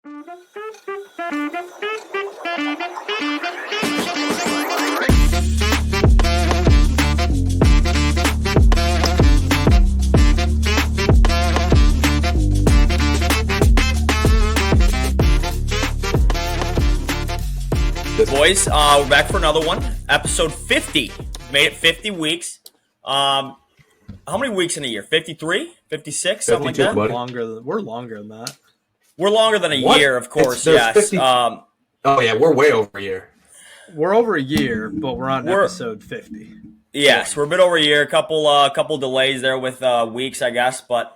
Boys, we're back for another one. Episode 50. Made it 50 weeks. How many weeks in a year? 53? 56? Something like that? We're longer than that. We're longer than a year, of course, yes. 50... oh, yeah, we're way over a year. We're over a year, but we're on episode 50. Yes, we're a bit over a year. A couple delays there with weeks, I guess. But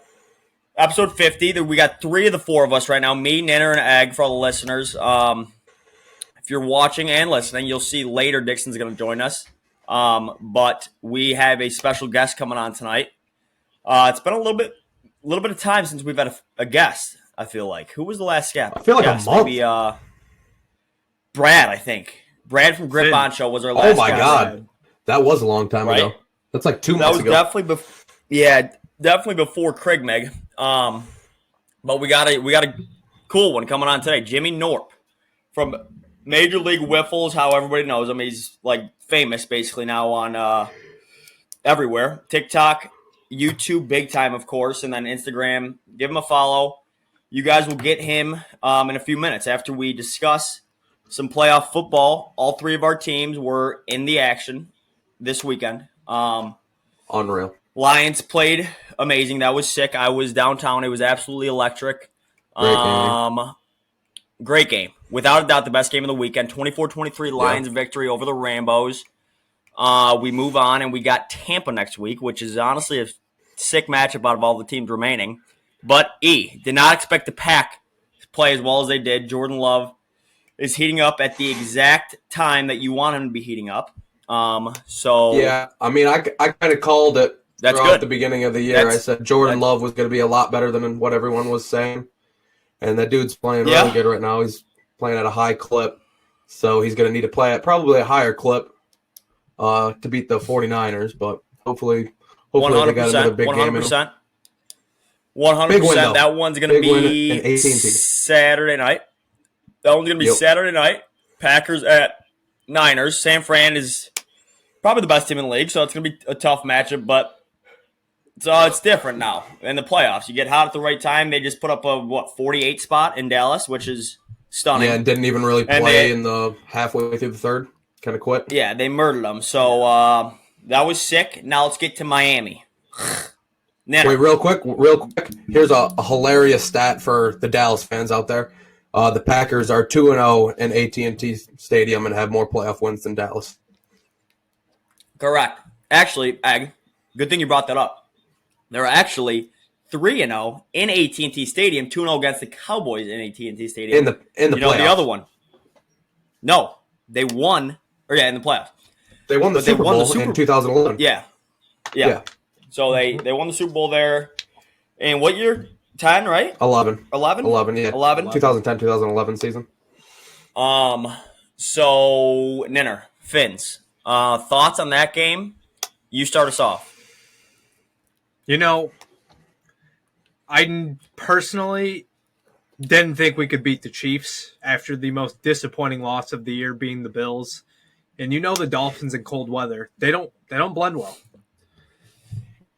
episode 50, we got three of the four of us right now. Me, Ninner, and Egg for all the listeners. If you're watching and listening, you'll see later Dixon's going to join us. But we have a special guest coming on tonight. It's been a little bit of time since we've had a guest, I feel like. Who was the last guest? I feel like a month. Maybe Brad, I think. Brad from Grip On Show was our last guest. Oh, my God. That was a long time ago. That's like 2 months ago. That was definitely before Craig Meg. But we got a cool one coming on today. Jimmy Knorp from Major League Wiffles, how everybody knows him. He's like famous basically now on everywhere. TikTok, YouTube, big time, of course, and then Instagram. Give him a follow. You guys will get him in a few minutes after we discuss some playoff football. All three of our teams were in the action this weekend. Unreal. Lions played amazing. That was sick. I was downtown. It was absolutely electric. Great game. Without a doubt, the best game of the weekend. 24-23 Lions victory over the Rambos. We move on, and we got Tampa next week, which is honestly a sick matchup out of all the teams remaining. But did not expect the Pack to play as well as they did. Jordan Love is heating up at the exact time that you want him to be heating up. Yeah, I mean, I kind of called it throughout the beginning of the year. I said Jordan Love was going to be a lot better than what everyone was saying. And that dude's playing really good right now. He's playing at a high clip. So he's going to need to play at probably a higher clip to beat the 49ers. But hopefully 100%, they got another big 100%, game in them. 100%. That one's going to be Saturday night. That one's going to be Saturday night. Packers at Niners. San Fran is probably the best team in the league, so it's going to be a tough matchup. But it's different now in the playoffs. You get hot at the right time. They just put up a 48 spot in Dallas, which is stunning. Yeah, and didn't even really play in the halfway through the third. Kind of quit. Yeah, they murdered them. So that was sick. Now let's get to Miami. Wait, real quick. Here's a hilarious stat for the Dallas fans out there. The Packers are 2-0 in AT&T Stadium and have more playoff wins than Dallas. Correct. Actually, Ag, good thing you brought that up. They're actually 3-0 in AT&T Stadium, 2-0 against the Cowboys in AT&T Stadium. In the playoffs. The other one. No, they won. In the playoffs. They won the Super Bowl in 2011. Yeah. So they won the Super Bowl there. In what year? 10, right? 11. 11? 11, yeah. 11? 2010, 2011 season. So, Ninner, Finns, thoughts on that game? You start us off. You know, I personally didn't think we could beat the Chiefs after the most disappointing loss of the year being the Bills. And you know the Dolphins in cold weather, they don't blend well.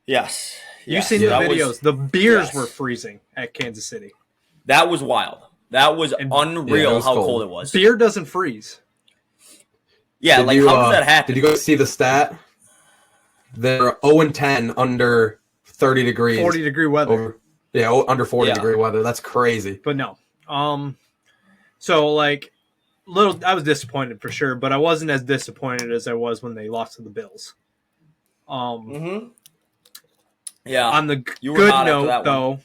Yes. You've seen the videos. The beers were freezing at Kansas City. That was wild. That was unreal how cold it was. Beer doesn't freeze. Yeah, how does that happen? Did you guys see the stat? They're 0-10 under 30 degrees. 40-degree weather. Under 40-degree weather. That's crazy. But no. So, I was disappointed for sure, but I wasn't as disappointed as I was when they lost to the Bills. Yeah. On the good note, though,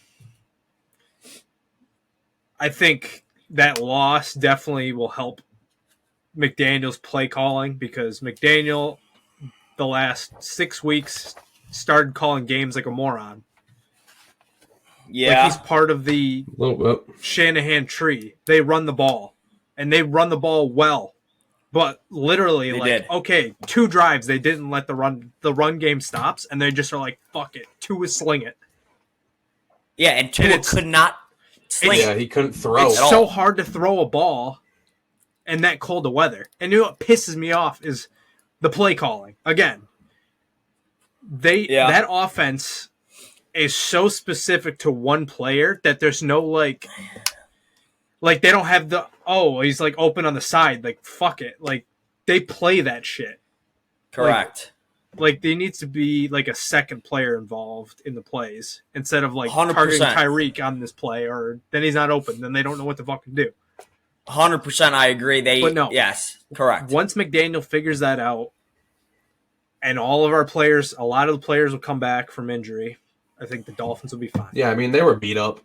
I think that loss definitely will help McDaniel's play calling because McDaniel, the last 6 weeks, started calling games like a moron. Yeah. He's part of the Shanahan tree. They run the ball, and they run the ball well. But literally, okay, 2 drives, they didn't let the run game stops, and they just are like, fuck it. Tua sling it. Yeah, and Tua could not sling. Yeah, he couldn't throw. It's so hard to throw a ball in that cold of weather. And you know what pisses me off is the play calling. Again, that offense is so specific to one player that there's no like they don't have the he's like open on the side, like fuck it. Like they play that shit. Correct. Like there needs to be like a second player involved in the plays instead of like 100%. targeting Tyreek on this play, or then he's not open, then they don't know what to fucking do. 100%, I agree. Yes, correct. Once McDaniel figures that out, and all of our players, a lot of the players will come back from injury, I think the Dolphins will be fine. Yeah, I mean they were beat up,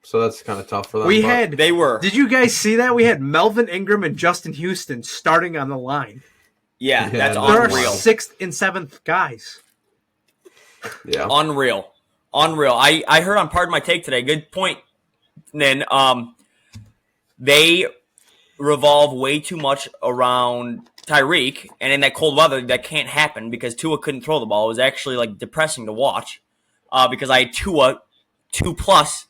so that's kind of tough for them. They were. Did you guys see that? We had Melvin Ingram and Justin Houston starting on the line. Yeah, that's there unreal. Are 6th and 7th guys. Yeah, unreal. I heard on Pardon My Take today. Good point. Then they revolve way too much around Tyreek, and in that cold weather, that can't happen because Tua couldn't throw the ball. It was actually like depressing to watch because I had Tua 2+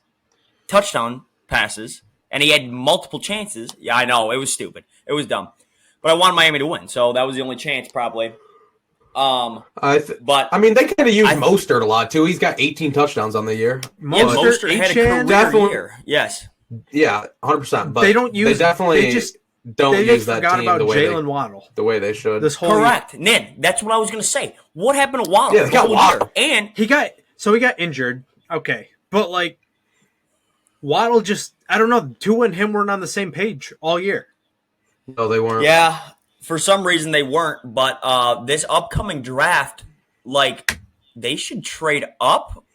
touchdown passes, and he had multiple chances. Yeah, I know it was stupid. It was dumb. But I wanted Miami to win, so that was the only chance, probably. But I mean, they could have used Mostert a lot too. He's got 18 touchdowns on the year. Mostert had a career year. Yes. Yeah, 100%. But they don't use. They definitely don't use that team about Jalen Waddle the way they should. This whole correct, year. Ned. That's what I was going to say. What happened to Waddle? Yeah, they got Waddle, and he got injured. Okay, but like Waddle just I don't know. Tua and him weren't on the same page all year. No, they weren't. Yeah, for some reason they weren't. But this upcoming draft, like, they should trade up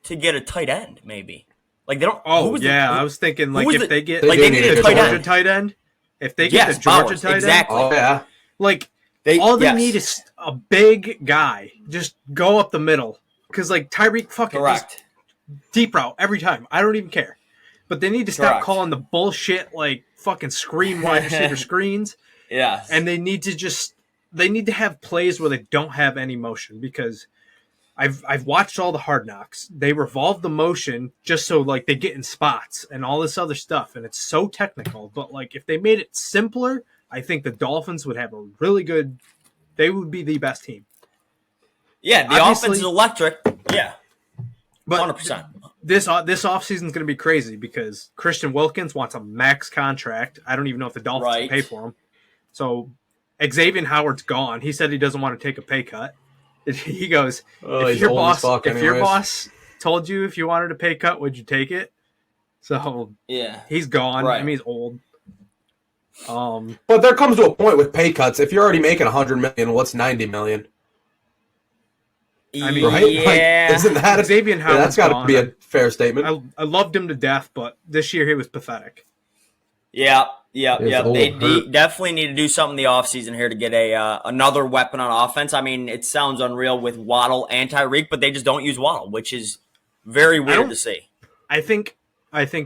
to get a tight end, maybe. Like they don't. I was thinking like if they get they need a Georgia tight end. If they get the Georgia tight end, exactly. Oh yeah. Like they need is a big guy. Just go up the middle because like Tyreek fucking deep route every time. I don't even care. But they need to stop calling the bullshit like fucking screen wide receiver screens. Yeah. And they need to have plays where they don't have any motion because I've watched all the Hard Knocks. They revolve the motion just so like they get in spots and all this other stuff, and it's so technical. But like if they made it simpler, I think the Dolphins would have a really good. They would be the best team. Yeah, the offense is electric. Yeah, but 100%. This offseason is going to be crazy because Christian Wilkins wants a max contract. I don't even know if the Dolphins can pay for him. So Xavier Howard's gone. He said he doesn't want to take a pay cut. He goes, if your boss told you if you wanted a pay cut, would you take it? So he's gone. Right. I mean, he's old. But there comes to a point with pay cuts. If you're already making $100 million, what's $90 million? I mean, right? Yeah. Like, isn't that Xavier Howard's that's got to be a fair statement. I loved him to death, but this year he was pathetic. Yeah. They definitely need to do something in the offseason here to get another weapon on offense. I mean, it sounds unreal with Waddle and Tyreek, but they just don't use Waddle, which is very weird to see. I think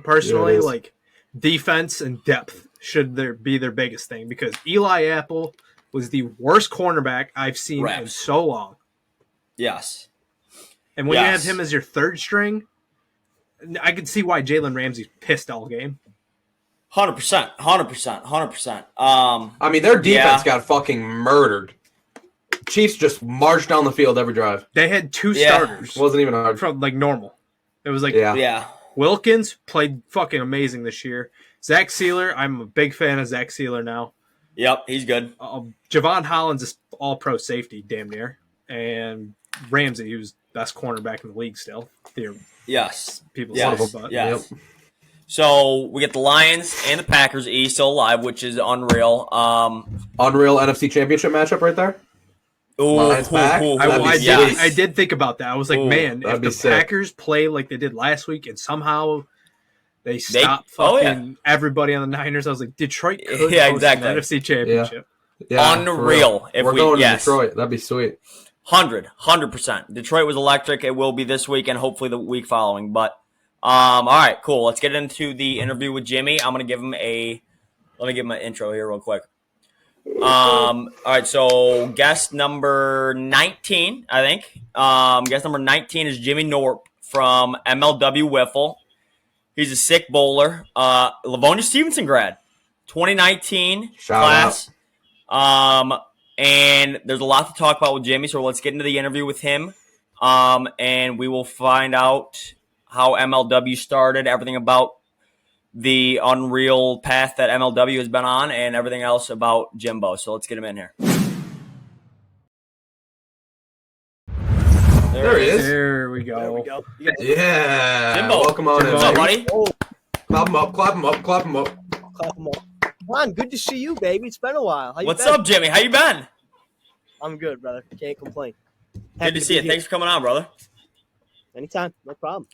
personally, like defense and depth should be their biggest thing because Eli Apple was the worst cornerback I've seen in so long. Yes. And when you have him as your third string, I can see why Jalen Ramsey's pissed all game. 100%. I mean, their defense got fucking murdered. Chiefs just marched down the field every drive. They had two starters. It wasn't even hard. From like normal. It was like yeah. Wilkins played fucking amazing this year. Zach Sealer, I'm a big fan of Zach Sealer now. Yep, he's good. Javon Hollins is all pro safety, damn near. And Ramsey, who's best cornerback in the league still. People say, but Yep. So we get the Lions and the Packers East still alive, which is unreal. Unreal NFC Championship matchup right there. Lions back. I did think about that. I was like, man, if the sick. Packers play like they did last week and somehow they stop fucking everybody on the Niners, I was like, Detroit could host the NFC Championship. Yeah, unreal. We're going to Detroit. That'd be sweet. 100%. Detroit was electric. It will be this week and hopefully the week following. But all right, cool. Let's get into the interview with Jimmy. I'm gonna give him let me give him an intro here real quick. All right, so guest number 19, I think. Guest number 19 is Jimmy Knorp from MLW Wiffle. He's a sick bowler. Livonia Stevenson grad, 2019 Shout class. And there's a lot to talk about with Jimmy, so let's get into the interview with him. And we will find out how MLW started, everything about the unreal path that MLW has been on, and everything else about Jimbo. So let's get him in here. There he is. There we go. There we go. Yeah. Jimbo. Welcome on What's in. up, buddy? Oh, Clap him up, clap him up, clap him up. clap 'em up. Juan, good to see you, baby. It's been a while. How you What's been? up, Jimmy? How you been? I'm good, brother. Can't complain. Good to see you. Thanks for coming on, brother. Anytime. No problem.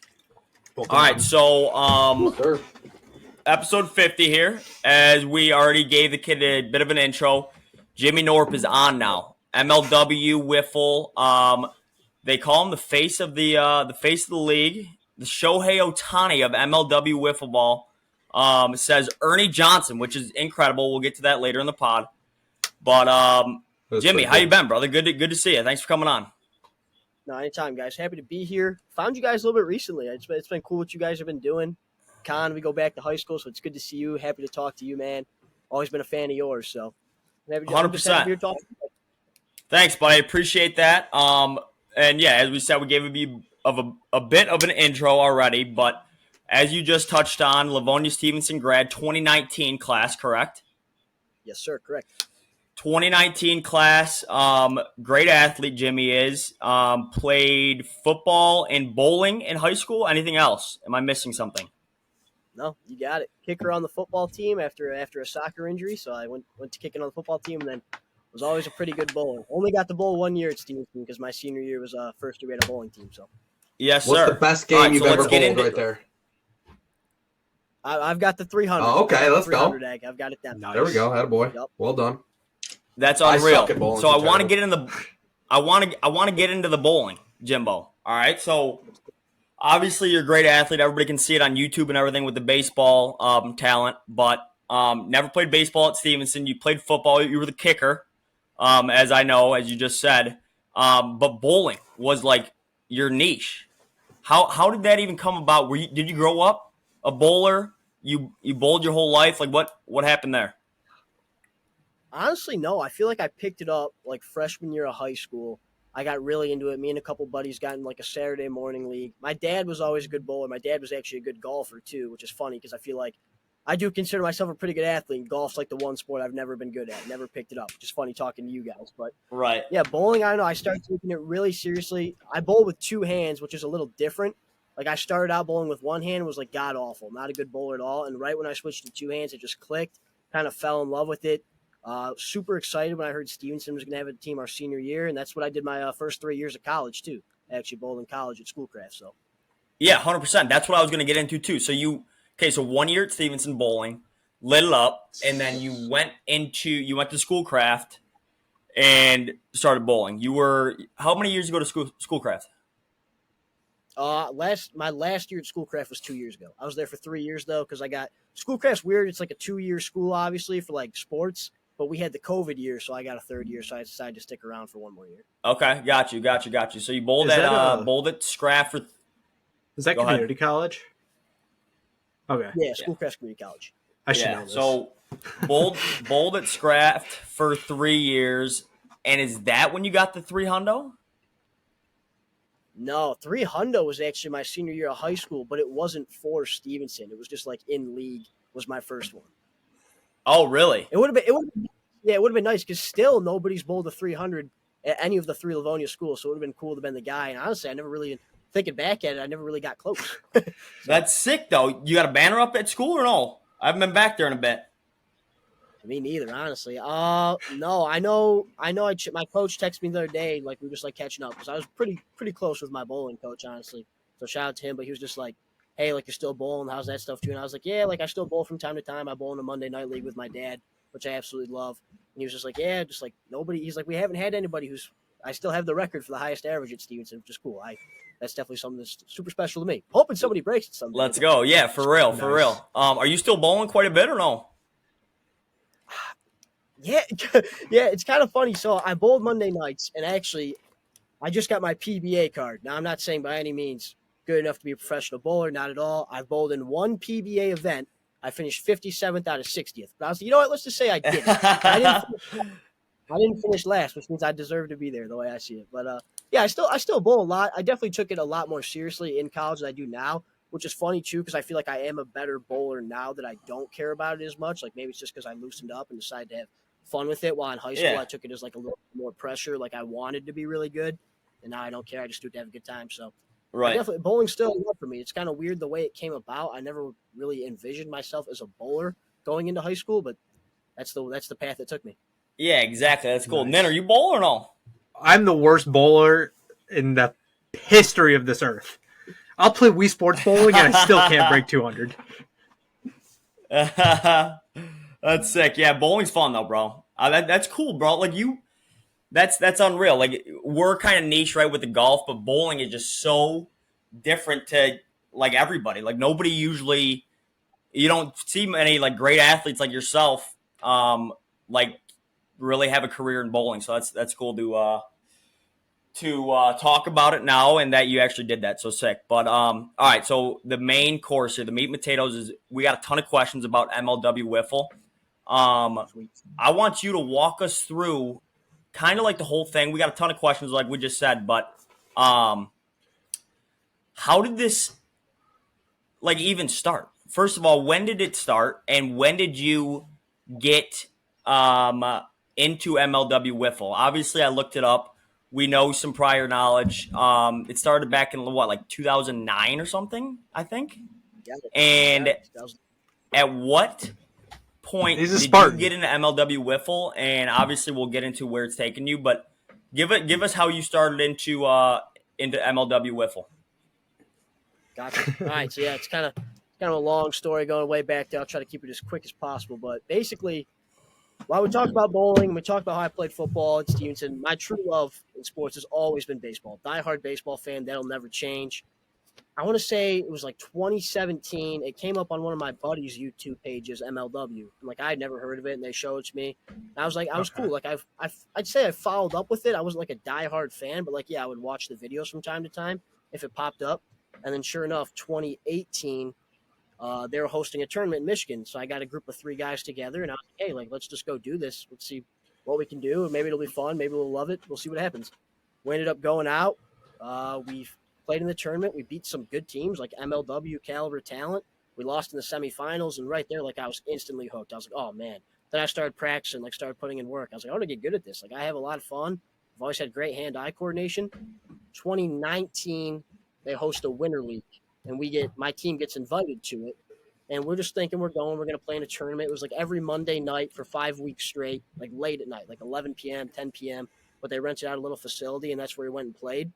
All right, so Sure. episode 50 here. As we already gave the kid a bit of an intro, Jimmy Knorp is on now. MLW Wiffle. They call him the face of the league. The Shohei Ohtani of MLW Wiffle Ball. Says Ernie Johnson, which is incredible. We'll get to that later in the pod. But Jimmy, how you been, brother? Good to see you. Thanks for coming on. No, anytime, guys. Happy to be here. Found you guys a little bit recently. It's been cool what you guys have been doing. Con, we go back to high school, so it's good to see you. Happy to talk to you, man. Always been a fan of yours, so. 100%. Thanks, buddy. I appreciate that. And yeah, as we said, we gave you a bit of an intro already, but as you just touched on, Livonia Stevenson grad 2019 class, correct? Yes, sir. Correct. 2019 class, great athlete Jimmy is. Played football and bowling in high school. Anything else? Am I missing something? No, you got it. Kicker on the football team after a soccer injury, so I went to kicking on the football team, and then was always a pretty good bowler. Only got to bowl 1 year at Stevenson because my senior year was first year we had a bowling team. So. Yes, sir. What's the best game you've ever bowled right there? I've got the 300. Oh, okay, let's go. Egg. I've got it down. There we go. Attaboy. Yep. Well done. That's unreal. So I want to terrible. get in the, I want to get into the bowling, Jimbo. All right. So obviously you're a great athlete. Everybody can see it on YouTube and everything with the baseball talent. But never played baseball at Stevenson. You played football. You were the kicker, as I know, as you just said. But bowling was like your niche. How did that even come about? Did you grow up a bowler? You bowled your whole life? Like what happened there? Honestly, no. I feel like I picked it up like freshman year of high school. I got really into it. Me and a couple buddies got in like a Saturday morning league. My dad was always a good bowler. My dad was actually a good golfer too, which is funny because I feel like I do consider myself a pretty good athlete. And golf's like the one sport I've never been good at. Never picked it up. Which is funny talking to you guys. But right. Yeah, bowling, I know. I started taking it really seriously. I bowl with two hands, which is a little different. Like I started out bowling with one hand, was like god awful, not a good bowler at all. And right when I switched to two hands, it just clicked. Kind of fell in love with it. Super excited when I heard Stevenson was going to have a team our senior year, and that's what I did my first 3 years of college too. I actually bowled in college at Schoolcraft. So, yeah, 100%. That's what I was going to get into too. So so 1 year at Stevenson bowling, lit it up, and then you went to Schoolcraft and started bowling. How many years ago to Schoolcraft? My last year at Schoolcraft was 2 years ago. I was there for 3 years though because I got Schoolcraft's weird. It's like a 2-year school, obviously for like sports. But we had the COVID year, so I got a third year, so I decided to stick around for 1 more year. Okay, got you. So you bowled at Scraft. Is that community college? Okay. Yeah, Schoolcraft Community College. I should know this. So bowled at Scraft for 3 years, and is that when you got the 300? No, 300 was actually my senior year of high school, but it wasn't for Stevenson. It was just like in league was my first one. Oh, really? It would have been nice because still nobody's bowled a 300 at any of the three Livonia schools, so it would have been cool to have been the guy. And honestly, I never really, thinking back at it, I never really got close. That's sick, though. You got a banner up at school or no? I haven't been back there in a bit. Me neither, honestly. No, I know. My coach texted me the other day, like we were just like catching up because I was pretty close with my bowling coach, honestly. So shout out to him, but he was just like, hey, like you're still bowling, how's that stuff too? And I was like, yeah, like I still bowl from time to time. I bowl in a Monday night league with my dad, which I absolutely love. And he was just like, yeah, just like nobody. He's like, we haven't had anybody I still have the record for the highest average at Stevenson, which is cool. That's definitely something that's super special to me. Hoping somebody breaks it someday. Let's go. Yeah, for real, for real. Are you still bowling quite a bit or no? Yeah, it's kind of funny. So I bowled Monday nights, and actually, I just got my PBA card. Now, I'm not saying by any means good enough to be a professional bowler. Not at all. I've bowled in one PBA event. I finished 57th out of 60th. But I was like, you know what? Let's just say I did it. I didn't finish last, which means I deserve to be there the way I see it. But yeah, I still bowl a lot. I definitely took it a lot more seriously in college than I do now, which is funny too, because I feel like I am a better bowler now that I don't care about it as much. Like maybe it's just because I loosened up and decided to have fun with it. While in high school, I took it as like a little more pressure. Like I wanted to be really good, and now I don't care. I just do it to have a good time. So definitely bowling's still a lot for me. It's kind of weird the way it came about. I never really envisioned myself as a bowler going into high school, but that's the path that took me. Yeah, exactly. That's cool. Nice. Nen, are you bowling or no? I'm the worst bowler in the history of this earth. I'll play Wii Sports bowling and I still can't break 200. That's sick. Yeah, bowling's fun though, bro. That's cool, bro. Like that's unreal. Like we're kind of niche, right, with the golf, but bowling is just so different to like everybody. Like nobody usually, you don't see many like great athletes like yourself, like really have a career in bowling. So that's cool to talk about it now and that you actually did that. So sick. But all right, so the main course here, the meat and potatoes, is we got a ton of questions about MLW Wiffle. I want you to walk us through kind of like the whole thing. We got a ton of questions like we just said, but how did this like even start? First of all, when did it start and when did you get into MLW Wiffle? Obviously, I looked it up. We know some prior knowledge. It started back in what, like 2009 or something, I think. Yeah. And at what point did you get into MLW Wiffle? And obviously, we'll get into where it's taken you. But give us how you started into MLW Wiffle. Gotcha. All right. So yeah, it's kind of a long story going way back there. I'll try to keep it as quick as possible. But basically, while we talk about bowling, we talk about how I played football at Stevenson, my true love in sports has always been baseball. Diehard baseball fan. That'll never change. I want to say it was like 2017. It came up on one of my buddies' YouTube pages, MLW. Like I had never heard of it, and they showed it to me. And I was like, I was cool. Like I'd say I followed up with it. I wasn't like a diehard fan, but like, yeah, I would watch the videos from time to time if it popped up. And then sure enough, 2018, they were hosting a tournament in Michigan. So I got a group of 3 guys together, and I was like, hey, like, let's just go do this. Let's see what we can do. Maybe it'll be fun. Maybe we'll love it. We'll see what happens. We ended up going out. We played in the tournament. We beat some good teams like MLW caliber talent. We lost in the semifinals, and right there, like, I was instantly hooked. I was like, oh, man. Then I started practicing, like, started putting in work. I was like, I want to get good at this. Like, I have a lot of fun. I've always had great hand-eye coordination. 2019, they host a winter league, and my team gets invited to it. And we're just thinking we're going to play in a tournament. It was like every Monday night for 5 weeks straight, like late at night, like 11 p.m., 10 p.m. But they rented out a little facility, and that's where we went and played.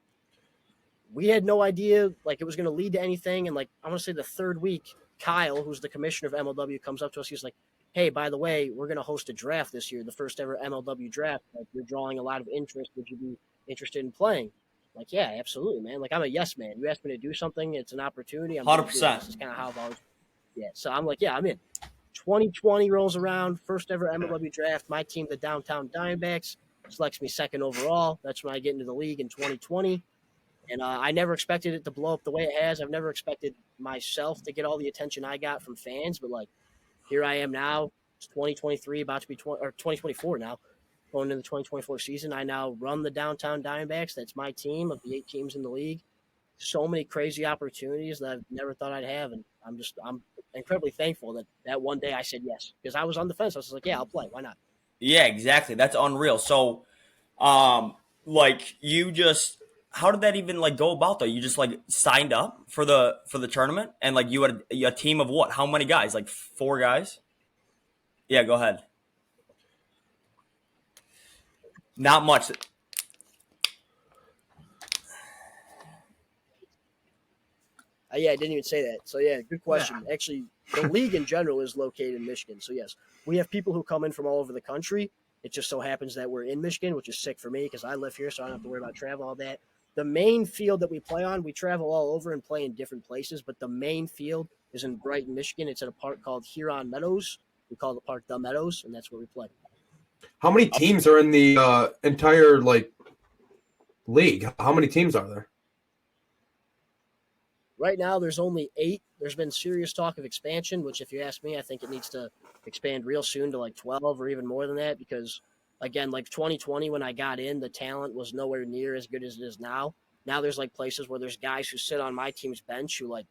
We had no idea, like, it was going to lead to anything. And, like, I want to say the third week, Kyle, who's the commissioner of MLW, comes up to us. He's like, hey, by the way, we're going to host a draft this year, the first ever MLW draft. Like, you're drawing a lot of interest. Would you be interested in playing? Like, yeah, absolutely, man. Like, I'm a yes man. You asked me to do something. It's an opportunity. I'm 100%. This is kind of how I've always. Yeah, so I'm like, yeah, I'm in. 2020 rolls around, first ever MLW draft. My team, the Downtown Diamondbacks, selects me second overall. That's when I get into the league in 2020. And I never expected it to blow up the way it has. I've never expected myself to get all the attention I got from fans. But, like, here I am now. It's 2023, about to be 2024 now. Going into the 2024 season, I now run the Downtown Diamondbacks. That's my team of the 8 teams in the league. So many crazy opportunities that I've never thought I'd have. And I'm incredibly thankful that one day I said yes, because I was on the fence. I was like, yeah, I'll play. Why not? Yeah, exactly. That's unreal. So, like, you just, how did that even like go about though? You just like signed up for the tournament, and like you had a team of what? How many guys? Like 4 guys? Yeah, go ahead. Not much. Yeah, I didn't even say that. So, yeah, good question. Yeah. Actually, the league in general is located in Michigan. So, yes, we have people who come in from all over the country. It just so happens that we're in Michigan, which is sick for me because I live here, so I don't have to worry about travel, all that. The main field that we play on, we travel all over and play in different places, but the main field is in Brighton, Michigan. It's at a park called Huron Meadows. We call the park The Meadows, and that's where we play. How many teams are in the entire, like, league? How many teams are there? right now there's only 8. There's been serious talk of expansion, which if you ask me, I think it needs to expand real soon to like 12 or even more than that because, again, like 2020 when I got in, the talent was nowhere near as good as it is now. Now there's like places where there's guys who sit on my team's bench who like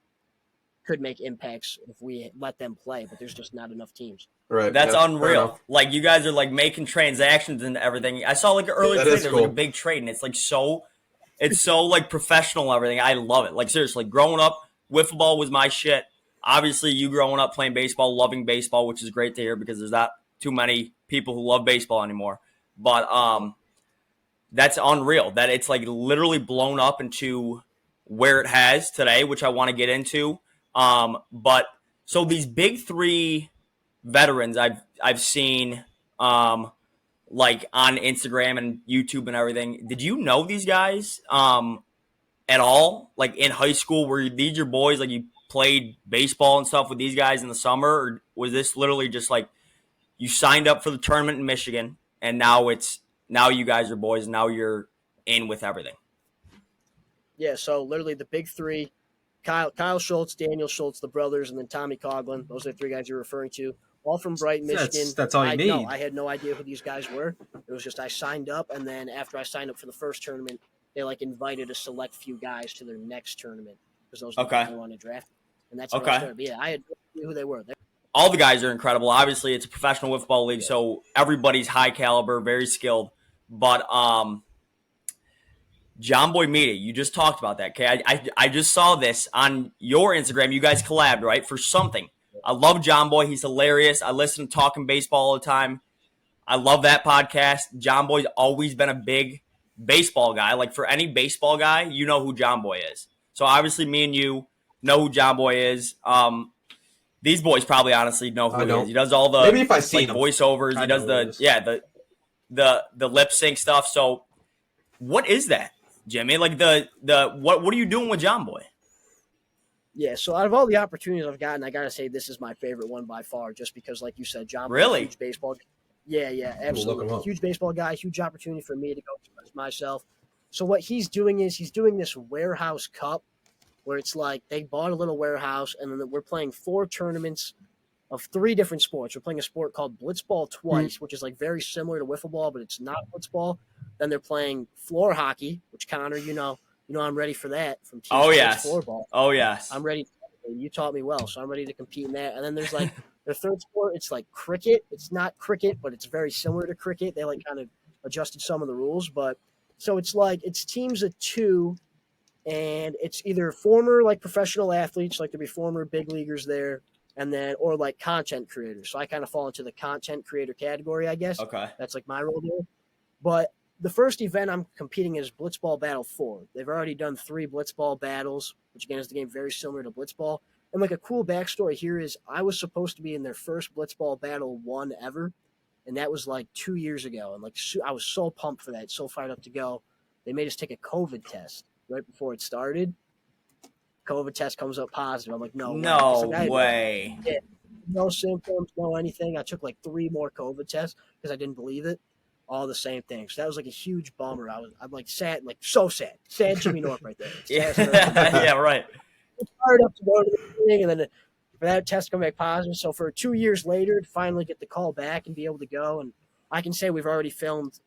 could make impacts if we let them play, but there's just not enough teams. Right. That's unreal. Like you guys are like making transactions and everything. I saw like an early trade. There's like a big trade, and it's like so like professional and everything. I love it. Like seriously, growing up, wiffle ball was my shit. Obviously, you growing up playing baseball, loving baseball, which is great to hear because there's not too many people who love baseball anymore. But that's unreal that it's like literally blown up into where it has today, which I want to get into. But so these big 3 veterans I've seen like on Instagram and YouTube and everything. Did you know these guys at all? Like in high school, were these your boys? Like you played baseball and stuff with these guys in the summer, or was this literally just like you signed up for the tournament in Michigan and now you guys are boys and now you're in with everything? Yeah, so literally the big 3, Kyle Schultz, Daniel Schultz, the brothers, and then Tommy Coughlin. Those are the 3 guys you're referring to. All from Brighton, Michigan. That's all you need. No, I had no idea who these guys were. It was just I signed up, and then after I signed up for the first tournament, they like invited a select few guys to their next tournament because those are the guys they want to draft. And that's how I started. But yeah, I had no idea who they were. All the guys are incredible. Obviously, it's a professional wiffle ball league, so everybody's high caliber, very skilled. But John Boy Media, you just talked about that. Okay, I just saw this on your Instagram. You guys collabed, right, for something. I love John Boy. He's hilarious. I listen to Talking Baseball all the time. I love that podcast. John Boy's always been a big baseball guy. Like for any baseball guy, you know who John Boy is. So obviously me and you know who John Boy is. These boys probably honestly know who he is. He does all the maybe if I see like voiceovers. He does the lip sync stuff. So what is that, Jimmy? Like what are you doing with John Boy? Yeah, so out of all the opportunities I've gotten, I gotta say this is my favorite one by far, just because, like you said, John Boy, really huge baseball. Yeah, absolutely, huge baseball guy, huge opportunity for me to go express myself. So what he's doing is he's doing this warehouse cup, where it's like they bought a little warehouse, and then we're playing 4 tournaments of 3 different sports. We're playing a sport called blitzball twice, which is like very similar to wiffle ball, but it's not blitzball. Then they're playing floor hockey, which Connor, you know I'm ready for that from team floorball. Oh yes, I'm ready. You taught me well, so I'm ready to compete in that. And then there's like the third sport. It's like cricket. It's not cricket, but it's very similar to cricket. They like kind of adjusted some of the rules, but so it's like it's teams of 2, and it's either former like professional athletes, like there'll be former big leaguers there, and then or like content creators. So I kind of fall into the content creator category, I guess. Okay, that's like my role there, but. The first event I'm competing is Blitzball Battle 4. They've already done 3 Blitzball battles, which again is the game very similar to Blitzball. And like a cool backstory here is I was supposed to be in their first Blitzball Battle 1 ever, and that was like 2 years ago. And like I was so pumped for that, so fired up to go. They made us take a COVID test right before it started. COVID test comes up positive. I'm like, no way. No symptoms, no anything. I took like 3 more COVID tests because I didn't believe it. All the same things. So that was like a huge bummer. I'm like sad, like so sad. Sad Jimmy Knorp right there. Yeah, right. Fired up to go to the thing, and then for that test to come back positive. So for 2 years later, to finally get the call back and be able to go, and I can say we've already filmed.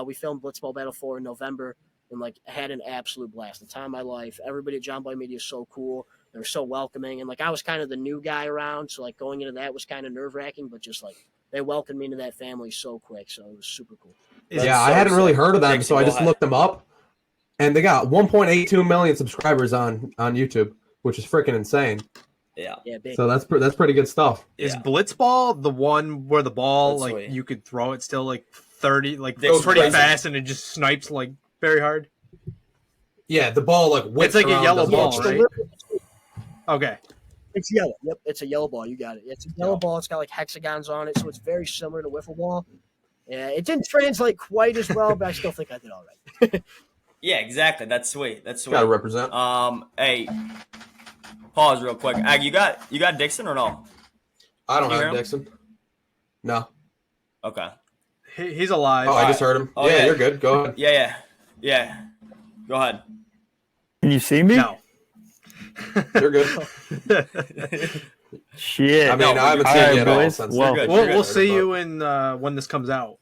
We filmed Blitzball Battle 4 in November, and like had an absolute blast. The time of my life. Everybody at John Boy Media is so cool. They were so welcoming, and like I was kind of the new guy around, so like going into that was kind of nerve wracking, but just like. They welcomed me into that family so quick, so it was super cool. I hadn't really heard of them, so I just looked them up, and they got 1.82 million subscribers on YouTube, which is freaking insane. Yeah. Big. So that's pretty good stuff. Is Blitzball the one where the ball you could throw it still like 30, like goes pretty fast and it just snipes like very hard? Yeah, the ball like whips. It's like a yellow ball, right? Okay. It's yellow. Yep, it's a yellow ball. You got it. It's a yellow ball. It's got like hexagons on it, so it's very similar to wiffle ball. Yeah, it didn't translate quite as well, but I still think I did all right. Yeah, exactly. That's sweet. Gotta represent. Hey, pause real quick. Ag, you got Dixon or no? I don't have Dixon. No. Okay. He's alive. Oh, I just heard him. Oh, yeah, you're good. Go ahead. Yeah. Go ahead. Can you see me? No. You're good. Shit. I mean, I haven't seen you at all since. Well, we'll see you in when this comes out.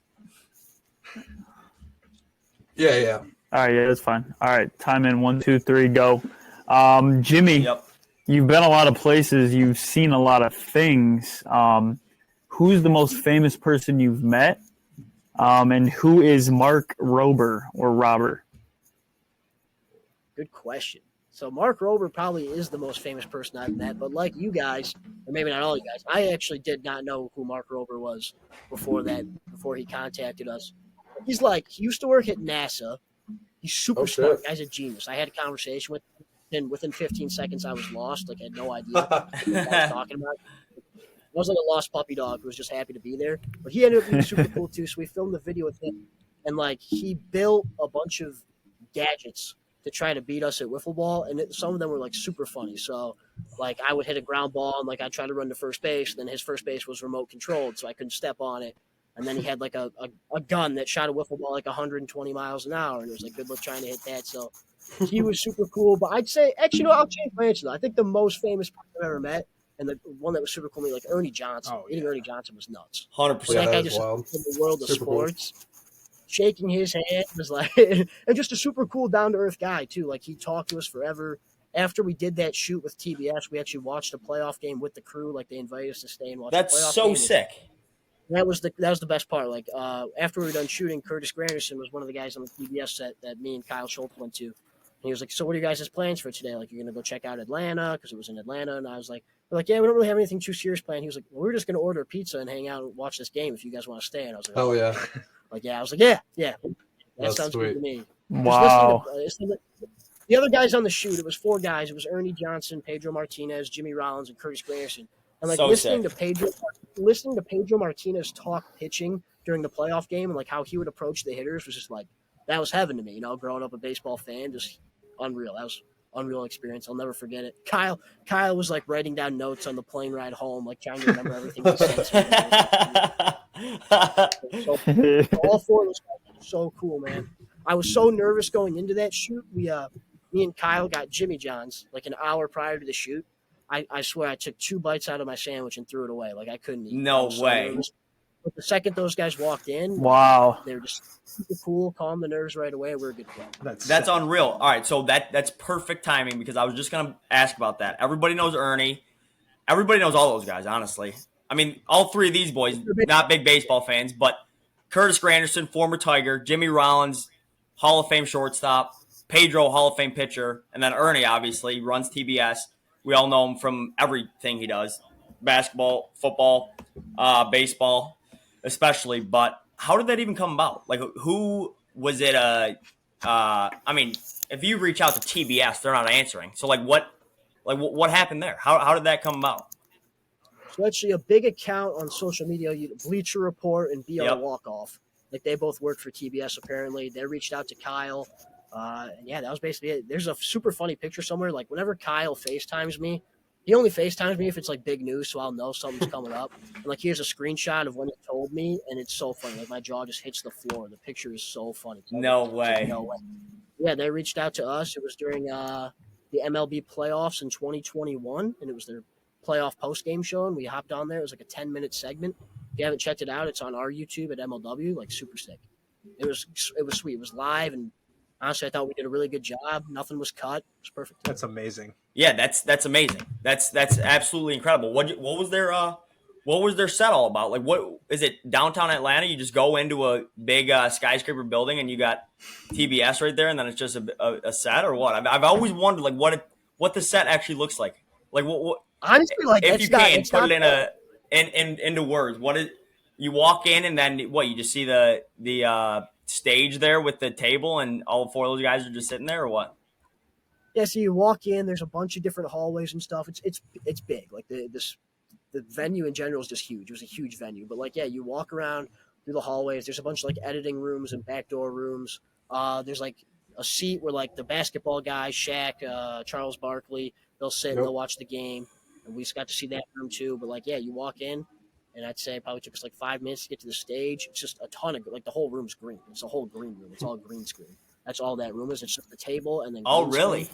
Yeah. All right, yeah, that's fine. All right, time in 1, 2, 3, go. Jimmy, Yep. You've been a lot of places. You've seen a lot of things. Who's the most famous person you've met? And who is Mark Rober or Robber? Good question. So Mark Rober probably is the most famous person I've met, but like you guys, or maybe not all you guys, I actually did not know who Mark Rober was before he contacted us. He used to work at NASA. He's super smart. Guy's a genius. I had a conversation with him, and within 15 seconds I was lost. I had no idea what I was talking about. I was like a lost puppy dog who was just happy to be there. But he ended up being super cool too, so we filmed the video with him. And he built a bunch of gadgets to try to beat us at wiffle ball, and some of them were super funny. So I would hit a ground ball and I'd try to run to first base, and then his first base was remote controlled, so I couldn't step on it. And then he had a gun that shot a wiffle ball 120 miles an hour, and it was good luck trying to hit that. So he was super cool. But I'd say, actually, no, I'll change my answer though. I think the most famous person I've ever met, and the one that was super cool to me, Ernie Johnson. Meeting Ernie Johnson was nuts. 100%. That guy just in the world of sports. Cool. Shaking his hand was and just a super cool, down to earth guy too. He talked to us forever. After we did that shoot with TBS, we actually watched a playoff game with the crew. They invited us to stay and watch. That's the playoff so game. sick. That was the best part. After we were done shooting, Curtis Granderson was one of the guys on the TBS set that me and Kyle Schultz went to. And he was like, "So what are you guys' plans for today? You're gonna go check out Atlanta?" Because it was in Atlanta. And I was like, "Yeah, we don't really have anything too serious planned." He was like, "Well, we're just gonna order pizza and hang out and watch this game if you guys want to stay." And I was like, "Oh yeah." I was like, "Yeah. That That's sounds sweet. good to me." Wow. The other guys on the shoot, it was 4 guys. It was Ernie Johnson, Pedro Martinez, Jimmy Rollins, and Curtis Granderson. And listening to Pedro Martinez talk pitching during the playoff game and how he would approach the hitters was just that was heaven to me. Growing up a baseball fan, just unreal. That was unreal experience. I'll never forget it. Kyle was writing down notes on the plane ride home, trying to remember everything he said. So all 4 of those guys were so cool, man. I was so nervous going into that shoot. Me and Kyle got Jimmy John's an hour prior to the shoot. I swear I took 2 bites out of my sandwich and threw it away. I couldn't eat. No way. Nervous. But the second those guys walked in, wow, they were just super cool, calm the nerves right away. We're a good club. That's unreal. All right, so that's perfect timing because I was just gonna ask about that. Everybody knows Ernie. Everybody knows all those guys, honestly. I mean, all 3 of these boys, not big baseball fans, but Curtis Granderson, former Tiger, Jimmy Rollins, Hall of Fame shortstop, Pedro, Hall of Fame pitcher, and then Ernie, obviously, runs TBS. We all know him from everything he does, basketball, football, baseball, especially. But how did that even come about? Who was it? I mean, if you reach out to TBS, they're not answering. So, what happened there? How did that come about? So actually, a big account on social media, Bleacher Report and BR Walkoff. They both worked for TBS. Apparently, they reached out to Kyle. And yeah, that was basically it. There's a super funny picture somewhere. Whenever Kyle FaceTimes me, he only FaceTimes me if it's big news, so I'll know something's coming up. And here's a screenshot of when he told me, and it's so funny. My jaw just hits the floor. The picture is so funny. No way. No way. Yeah, they reached out to us. It was during the MLB playoffs in 2021, and it was their playoff post-game show, and we hopped on there. It was a 10-minute segment. If you haven't checked it out, it's on our YouTube at MLW. Super sick. It was sweet. It was live, and honestly, I thought we did a really good job. Nothing was cut. It was perfect. That's amazing. Yeah, that's amazing. That's absolutely incredible. What was their set all about? What is it? Downtown Atlanta? You just go into a big skyscraper building and you got TBS right there, and then it's just a set, or what? I've always wondered what the set actually looks like. What honestly, if you can put it into words. What is? You walk in and then what? You just see the stage there with the table and all 4 of those guys are just sitting there, or what? Yeah, so you walk in, there's a bunch of different hallways and stuff. It's big. The venue in general is just huge. It was a huge venue. But you walk around through the hallways, there's a bunch of editing rooms and backdoor rooms. There's a seat where the basketball guys, Shaq, Charles Barkley, they'll sit and they'll watch the game. And we just got to see that room too. But you walk in, and I'd say it probably took us 5 minutes to get to the stage. It's just a ton of the whole room's green. It's a whole green room. It's all green screen. That's all that room is. It's just the table and then. Oh, really?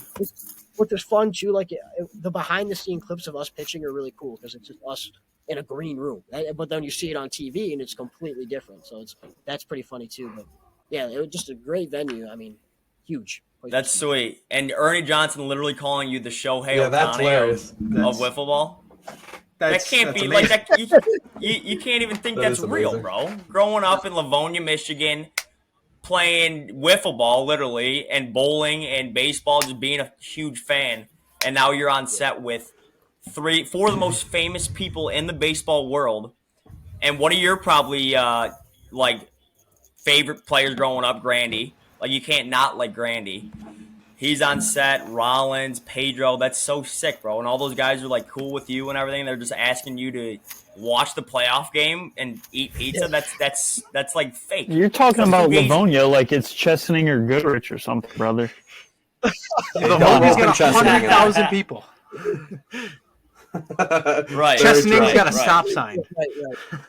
Which is fun too. Like the behind the scene clips of us pitching are really cool because it's just us in a green room. But then you see it on TV and it's completely different. So that's pretty funny too. But yeah, it was just a great venue. I mean, huge. That's sweet. And Ernie Johnson literally calling you the Shohei that's hilarious. of wiffle ball. That can't be like that. You can't even think that's real, bro. Growing up in Livonia, Michigan, playing wiffle ball literally, and bowling and baseball, just being a huge fan, and now you're on set with four of the most famous people in the baseball world, and one of your probably like favorite players growing up, Grandy. Like you can't not like Grandy. He's on set. Rollins, Pedro. That's so sick, bro. And all those guys are like cool with you and everything. They're just asking you to watch the playoff game and eat pizza. That's like fake. You're talking about Livonia like it's Chesaning or Goodrich or something, brother. Livonia's got 100,000 people. Right. Chesaning's got a stop sign.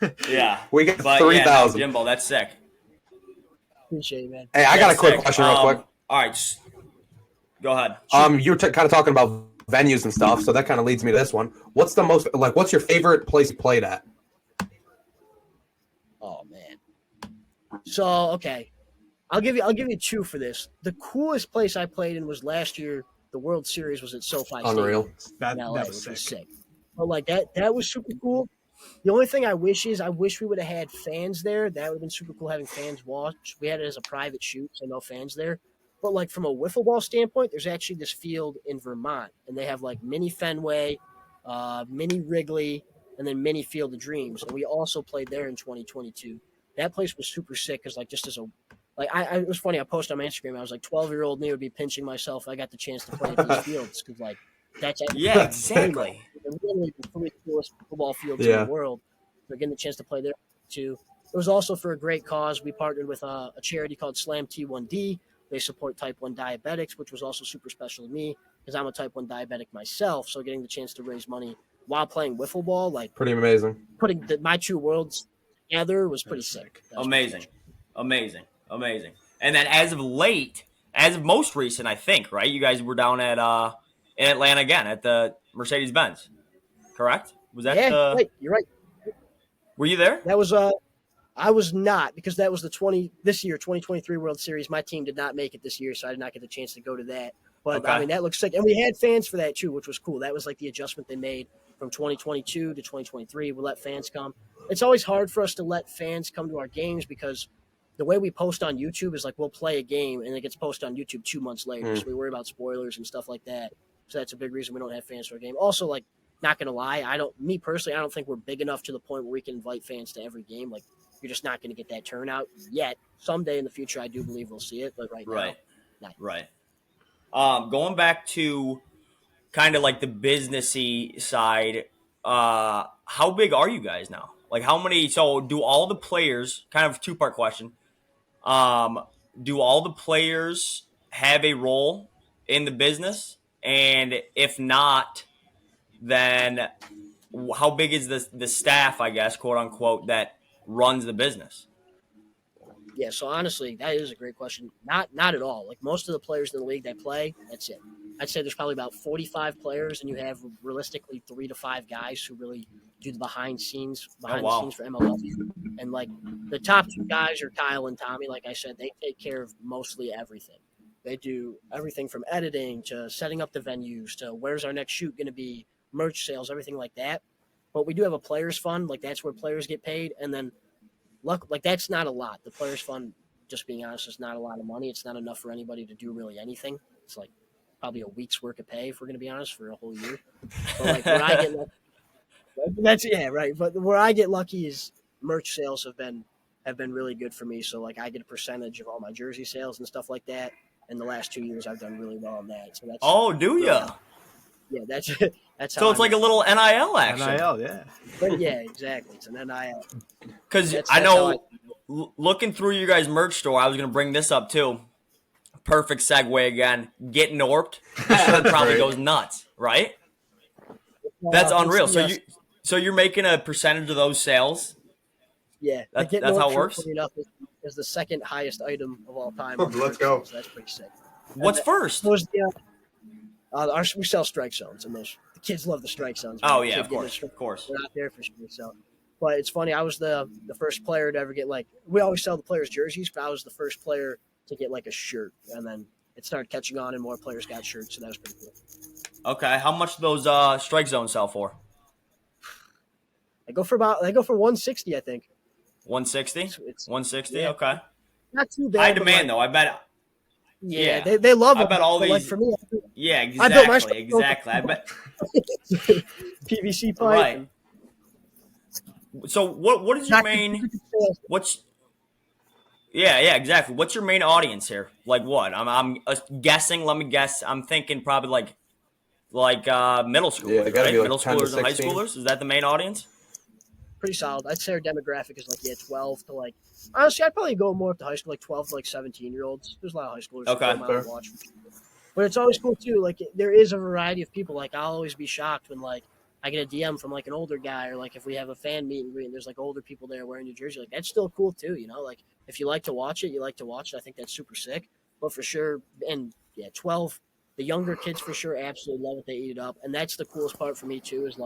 Right. Yeah. We got 3,000. Jimbo, that's sick. Appreciate it, man. Hey, I got a quick question real quick. All right. Go ahead. You were kind of talking about venues and stuff, so that kind of leads me to this one. What's your favorite place you played at? Oh man. So okay, I'll give you two for this. The coolest place I played in was last year. The World Series was at SoFi Unreal. Stadium in LA, which was sick. But like that was super cool. The only thing I wish we would have had fans there. That would have been super cool having fans watch. We had it as a private shoot, so no fans there. But like from a wiffle ball standpoint, there's actually this field in Vermont, and they have like mini Fenway, mini Wrigley, and then mini Field of Dreams. And we also played there in 2022. That place was super sick because like just as a it was funny. I posted on my Instagram. I was like 12-year-old me would be pinching myself. I got the chance to play at these fields because like that's exactly. They're literally the three coolest football fields in the world. They're getting the chance to play there too. It was also for a great cause. We partnered with a charity called Slam T1D. They support type 1 diabetics, which was also super special to me because I'm a type 1 diabetic myself. So getting the chance to raise money while playing wiffle ball, like pretty amazing. Putting my two worlds together was pretty sick. Amazing. And then as of most recent, I think, right? You guys were down at in Atlanta again at the Mercedes-Benz, correct? Was that right. You're right. Were you there? That was I was not because that was the 2023 World Series. My team did not make it this year, so I did not get the chance to go to that. But okay. I mean, that looks sick. And we had fans for that too, which was cool. That was like the adjustment they made from 2022 to 2023. We let fans come. It's always hard for us to let fans come to our games because the way we post on YouTube is like we'll play a game and it gets posted on YouTube 2 months later. So we worry about spoilers and stuff like that. So that's a big reason we don't have fans for our game. Also, like, not going to lie, I don't think we're big enough to the point where we can invite fans to every game. Like, you're just not going to get that turnout yet. Someday in the future, I do believe we'll see it, but now, not. Right. Going back to kind of like the businessy side, how big are you guys now? Like how many? So do all the players? Kind of a two-part question. Do all the players have a role in the business? And if not, then how big is the staff? I guess, quote unquote, that runs the business? Yeah, so honestly, that is a great question. Not at all. Like most of the players in the league that play, that's it. I'd say there's probably about 45 players, and you have realistically 3 to 5 guys who really do the behind the scenes for MLW. And like the top 2 guys are Kyle and Tommy. Like I said, they take care of mostly everything. They do everything from editing to setting up the venues to where's our next shoot going to be, merch sales, everything like that. But we do have a players fund. Like that's where players get paid, and then that's not a lot. The players fund, just being honest, is not a lot of money. It's not enough for anybody to do really anything. It's like probably a week's work of pay, if we're going to be honest, for a whole year. But like where I get lucky, But where I get lucky is merch sales have been really good for me. So like I get a percentage of all my jersey sales and stuff like that. And the last 2 years I've done really well on that. So that's do you? Yeah, that's how. So it's like a little NIL action. NIL, yeah. But yeah, exactly. It's an NIL. Because I know, looking through you guys' merch store, I was going to bring this up too. Perfect segue again. Get Knorped. The shirt probably goes nuts, right? That's unreal. So you're making a percentage of those sales? Yeah, that's how it works. Enough is the second highest item of all time. Let's go. So that's pretty sick. What's first? We sell strike zones, and the kids love the strike zones. Oh yeah, of course. They're out there for sure. So, but it's funny. I was the first player to ever get we always sell the players' jerseys, but I was the first player to get a shirt, and then it started catching on, and more players got shirts, so that was pretty cool. Okay, how much do those strike zones sell for? They go for 160, I think. 160? 160? Yeah. Okay. Not too bad. High demand, though. I bet. Yeah, they love them. I bet all these. For me, yeah, exactly. I bet. PVC pipe. Right. So what is your main? Yeah, exactly. What's your main audience here? Like what? I'm guessing. Let me guess. I'm thinking probably like middle schoolers. Yeah, right? Like middle schoolers and high schoolers. Is that the main audience? Pretty solid. I'd say our demographic is 12 to honestly, I'd probably go more up to high school, 12 to 17-year-olds. There's a lot of high schoolers who come out and watch. But it's always cool too. There is a variety of people. I'll always be shocked when I get a DM from an older guy, or if we have a fan meet and greet and there's older people there wearing New Jersey. That's still cool too, you know. If you like to watch it, you like to watch it. I think that's super sick. But for sure, and yeah, 12, the younger kids for sure absolutely love it. They eat it up, and that's the coolest part for me too. Is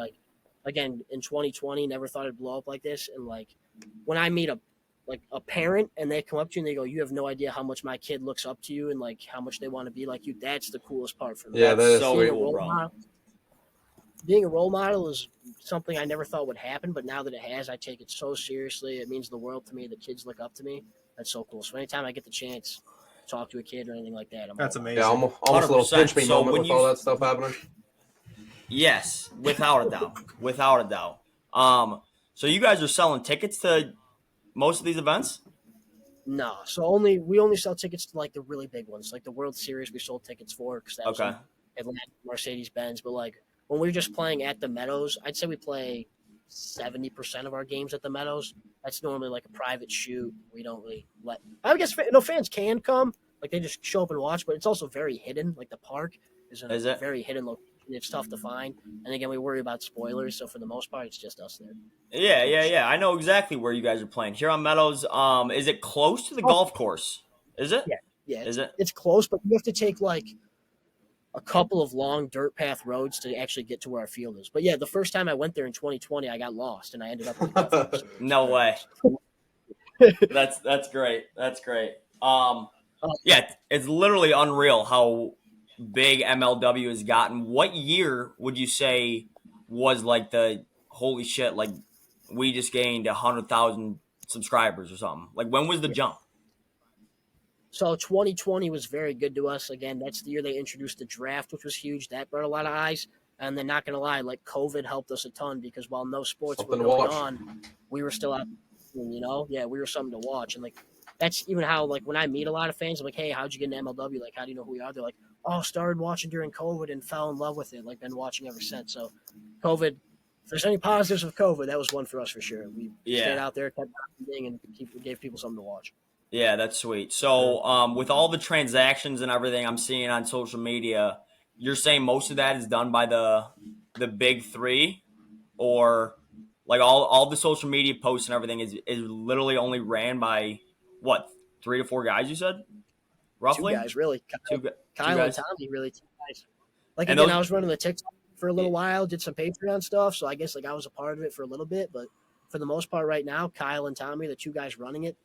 again, in 2020, never thought it'd blow up like this. And when I meet a parent and they come up to you and they go, "You have no idea how much my kid looks up to you and how much they want to be like you." That's the coolest part for me. Yeah, that's so cool, bro. Being a role model is something I never thought would happen, but now that it has, I take it so seriously. It means the world to me. The kids look up to me. That's so cool. So anytime I get the chance to talk to a kid or anything like that, that's amazing. Yeah, almost a little pinch me moment with all that stuff happening. Yes, without a doubt. So you guys are selling tickets to most of these events? No, so we only sell tickets to the really big ones, the World Series. We sold tickets for because that was Atlanta, Mercedes-Benz. But when we're just playing at the Meadows, I'd say we play 70% of our games at the Meadows. That's normally a private shoot. We don't really let. I guess fans can come, they just show up and watch, but it's also very hidden. The park is a very hidden location. It's tough to find, and again, we worry about spoilers. So for the most part, it's just us there. Yeah. I know exactly where you guys are playing. Here on Meadows, is it close to the golf course? Is it? Yeah. Is it? It's close, but you have to take a couple of long dirt path roads to actually get to where our field is. But yeah, the first time I went there in 2020, I got lost and I ended up. No way. That's great. That's great. Yeah, it's literally unreal how big MLW has gotten. What year would you say was the holy shit? We just gained 100,000 subscribers or something. When was the jump? So 2020 was very good to us. Again, that's the year they introduced the draft, which was huge. That brought a lot of eyes. And then, not going to lie, COVID helped us a ton because while no sports were going on, we were still out, you know? Yeah, we were something to watch. And, that's even how, when I meet a lot of fans, I'm like, hey, how'd you get into MLW? How do you know who we are? They're like, oh, started watching during COVID and fell in love with it. Been watching ever since. So, COVID, if there's any positives of COVID, that was one for us for sure. We stayed out there, kept doing, and gave people something to watch. Yeah, that's sweet. So, with all the transactions and everything I'm seeing on social media, you're saying most of that is done by the big three, or all the social media posts and everything is literally only ran by what, 3 to 4 guys? You said roughly 2 guys, really. Kyle and Tommy, really 2 guys. And I was running the TikTok for a little while, did some Patreon stuff, so I guess I was a part of it for a little bit, but for the most part, right now, Kyle and Tommy, the 2 guys running it.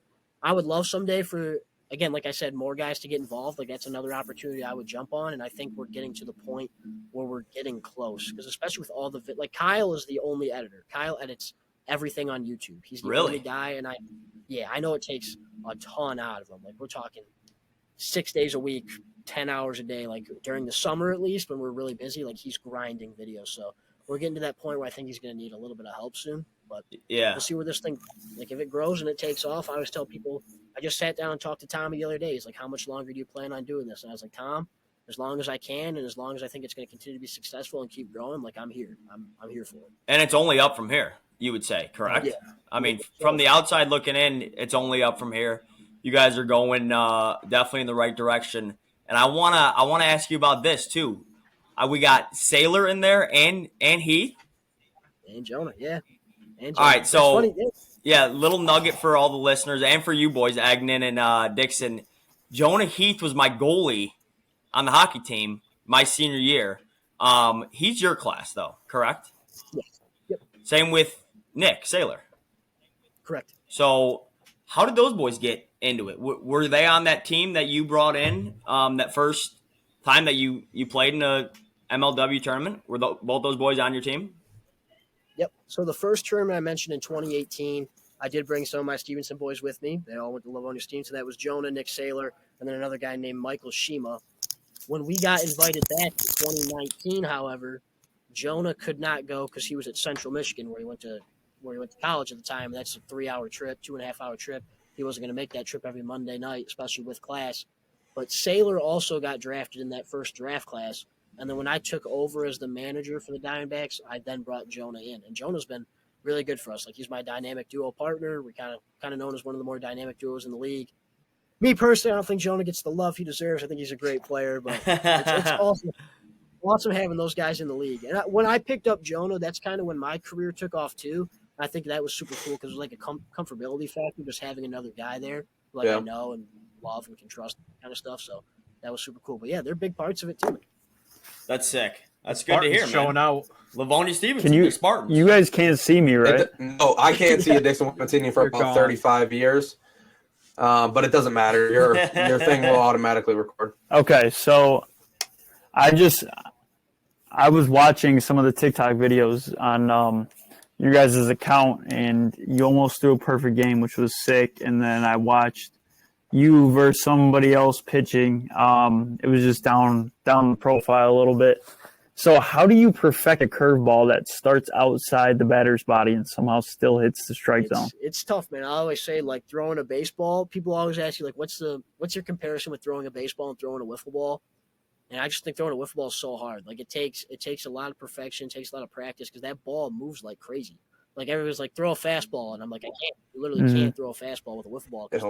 I would love someday for, again, like I said, more guys to get involved. That's another opportunity I would jump on, and I think we're getting to the point where we're getting close. Because especially with all the Kyle is the only editor. Kyle edits everything on YouTube. He's the only guy, and I know it takes a ton out of him. We're talking 6 days a week, 10 hours a day. During the summer, at least, when we're really busy, he's grinding videos. So we're getting to that point where I think he's going to need a little bit of help soon. But we'll see where this thing, if it grows and it takes off. I always tell people, I just sat down and talked to Tommy the other day. He's like, how much longer do you plan on doing this? And I was like, Tom, as long as I can, and as long as I think it's going to continue to be successful and keep growing, I'm here. I'm here for it. And it's only up from here, you would say, correct? Yeah. I mean, from the outside looking in, it's only up from here. You guys are going definitely in the right direction. And I wanna ask you about this too. We got Sailor in there and Heath and Jonah, yeah. All right, so little nugget for all the listeners and for you boys, Agnon and Dixon. Jonah Heath was my goalie on the hockey team my senior year. He's your class, though, correct? Yes. Yep. Same with Nick Saylor. Correct. So how did those boys get into it? Were they on that team that you brought in that first time that you played in a MLW tournament? Were both those boys on your team? Yep. So the first tournament I mentioned in 2018, I did bring some of my Stevenson boys with me. They all went to Livonia's team. So that was Jonah, Nick Saylor, and then another guy named Michael Shima. When we got invited back to 2019, however, Jonah could not go because he was at Central Michigan where he went to college at the time. That's a 3-hour trip, 2.5-hour trip. He wasn't going to make that trip every Monday night, especially with class. But Saylor also got drafted in that first draft class. And then when I took over as the manager for the Diamondbacks, I then brought Jonah in. And Jonah's been really good for us. Like, he's my dynamic duo partner. We're kind of known as one of the more dynamic duos in the league. Me personally, I don't think Jonah gets the love he deserves. I think he's a great player, but it's awesome having those guys in the league. And when I picked up Jonah, that's kind of when my career took off too. I think that was super cool because it was like a comfortability factor, just having another guy there who I know and love and can trust kind of stuff. So that was super cool. But yeah, they're big parts of it too. That's sick. That's good to hear, man. Showing out. Livonia Stevenson, Spartans. You guys can't see me, right? No, I can't see you, Dixon. We've been seeing you for about 35 years. But it doesn't matter. Your thing will automatically record. Okay, so I was watching some of the TikTok videos on your guys' account, and you almost threw a perfect game, which was sick. And then I watched you versus somebody else pitching. It was just down the profile a little bit. So how do you perfect a curveball that starts outside the batter's body and somehow still hits the strike zone? It's tough, man. I always say, like, throwing a baseball, people always ask you, like, what's your comparison with throwing a baseball and throwing a wiffle ball? And I just think throwing a wiffle ball is so hard. Like, it takes a lot of perfection, takes a lot of practice because that ball moves like crazy. Like, everybody's like, throw a fastball. And I'm like, I can't. You literally can't throw a fastball with a wiffle ball because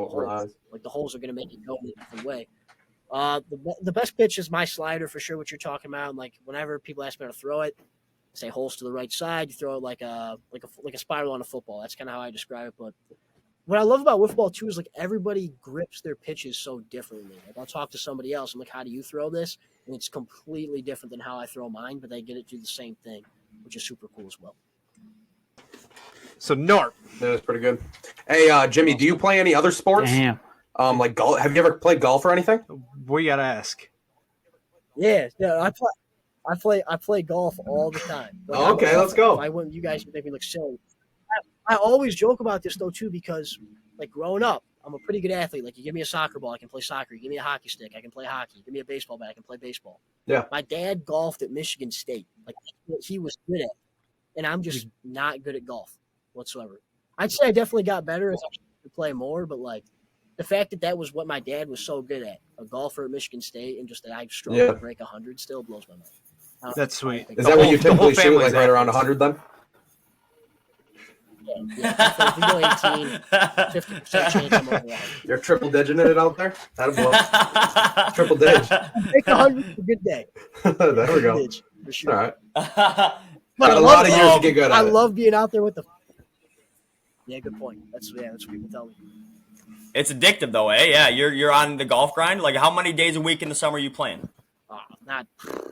the holes are going to make it go in a different way. The best pitch is my slider for sure, what you're talking about. And like, whenever people ask me how to throw it, I say holes to the right side. You throw it like a spiral on a football. That's kind of how I describe it. But what I love about wiffle ball too is like everybody grips their pitches so differently. Like, I'll talk to somebody else. I'm like, how do you throw this? And it's completely different than how I throw mine, but they get it to do the same thing, which is super cool as well. So Knorp. That was pretty good. Hey, Jimmy, do you play any other sports? Damn. Like golf? Have you ever played golf or anything? We gotta ask. Yeah, I play golf all the time. Like, okay, let's go. If I wouldn't, you guys would make me look silly. I always joke about this though too because, like, growing up, I'm a pretty good athlete. Like, you give me a soccer ball, I can play soccer. You give me a hockey stick, I can play hockey. You give me a baseball bat, I can play baseball. Yeah. My dad golfed at Michigan State. Like, that's what he was good at, and I'm just not good at golf whatsoever. I'd say I definitely got better as I started to play more, but like, the fact that was what my dad was so good at, a golfer at Michigan State, and just that I struggled to break 100 still blows my mind. That's sweet. Is that what you typically shoot, like right around 100 then? Yeah. If we go 18, 50% chance I'm over 100. You're triple digiting it out there? That'll blow. Triple dig. Make 100 is a good day. There we go. Dig, for sure. All right. But got a lot of years to get good at I it. love being out there with the. Yeah, good point. That's what people tell me. It's addictive though, eh? Yeah, you're on the golf grind. Like, how many days a week in the summer are you playing?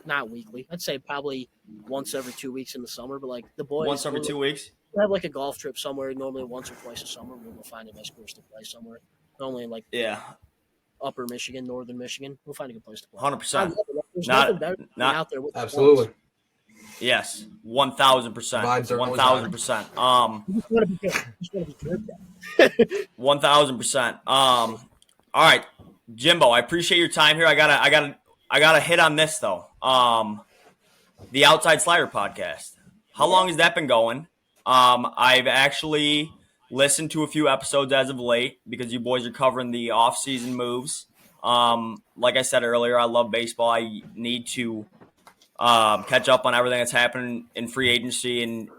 Not weekly. I'd say probably once every 2 weeks in the summer. But like the boys, Once every 2 weeks. We have like a golf trip somewhere. Normally once or twice a summer. We'll go find a nice course to play somewhere. Normally in like upper Michigan, northern Michigan. We'll find a good place to play. 100%. There's nothing better than being out there with the absolutely. boys. Yes, 1,000%. 1,000%. You just want to be good at that. 1,000%. All right, Jimbo, I appreciate your time here. I gotta hit on this though. The Outside Slider podcast. How long has that been going? I've actually listened to a few episodes as of late because you boys are covering the off-season moves. Like I said earlier, I love baseball. I need to catch up on everything that's happening in free agency and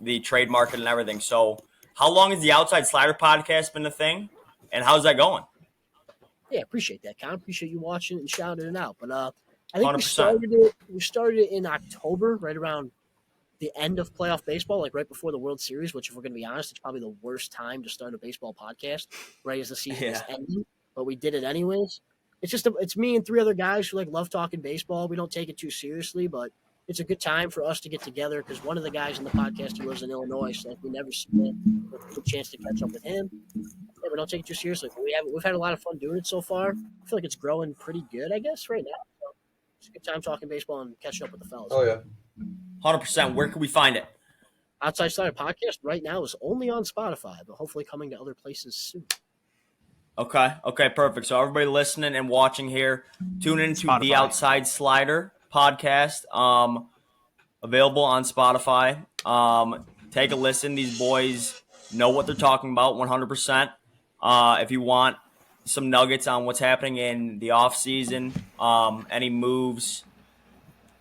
the trade market and everything. So how long has the Outside Slider podcast been a thing, and how's that going? Yeah, appreciate that, Con. Appreciate you watching and shouting it out. But I think 100%. we started it in October, right around the end of playoff baseball, like right before the World Series, which if we're going to be honest, it's probably the worst time to start a baseball podcast right as the season is ending, but we did it anyways. It's me and 3 other guys who like love talking baseball. We don't take it too seriously, but it's a good time for us to get together because one of the guys in the podcast, he lives in Illinois, so if we never see him, it's a good chance to catch up with him. Yeah, we don't take it too seriously, but we've had a lot of fun doing it so far. I feel like it's growing pretty good, I guess, right now. So it's a good time talking baseball and catching up with the fellas. Oh yeah, 100%. Where can we find it? Outside Slider Podcast right now is only on Spotify, but hopefully coming to other places soon. Okay, perfect. So everybody listening and watching here, tune into Spotify. the Outside Slider podcast, available on Spotify. Take a listen. These boys know what they're talking about 100%. If you want some nuggets on what's happening in the offseason, any moves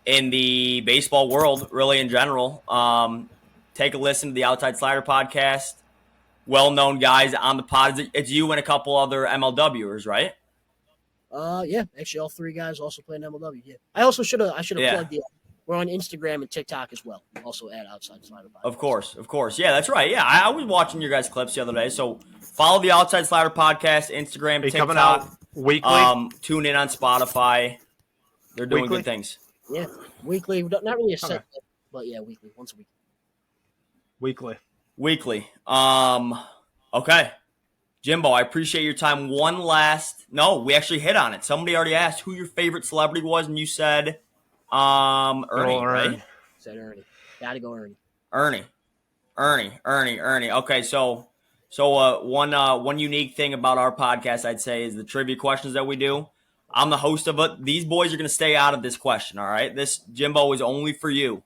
in the baseball world, really in general, take a listen to the Outside Slider podcast. Well-known guys on the pod. It's you and a couple other MLWers, right? Yeah. Actually, all 3 guys also play in MLW. Yeah. I also should have plugged the. We're on Instagram and TikTok as well. Also at Outside Slider Podcast. Of course. Yeah, that's right. Yeah, I was watching your guys' clips the other day. So follow the Outside Slider podcast, Instagram, TikTok. Coming out weekly. Tune in on Spotify. They're doing Weekly? good things. Yeah, weekly. Not really a set, but yeah, weekly, once a week. Weekly. Okay. Jimbo, I appreciate your time. No, we actually hit on it. Somebody already asked who your favorite celebrity was, and you said Ernie, right? Said Ernie. Gotta go Ernie. Ernie. Okay, so one unique thing about our podcast, I'd say, is the trivia questions that we do. I'm the host of it. These boys are going to stay out of this question, all right? This, Jimbo, is only for you.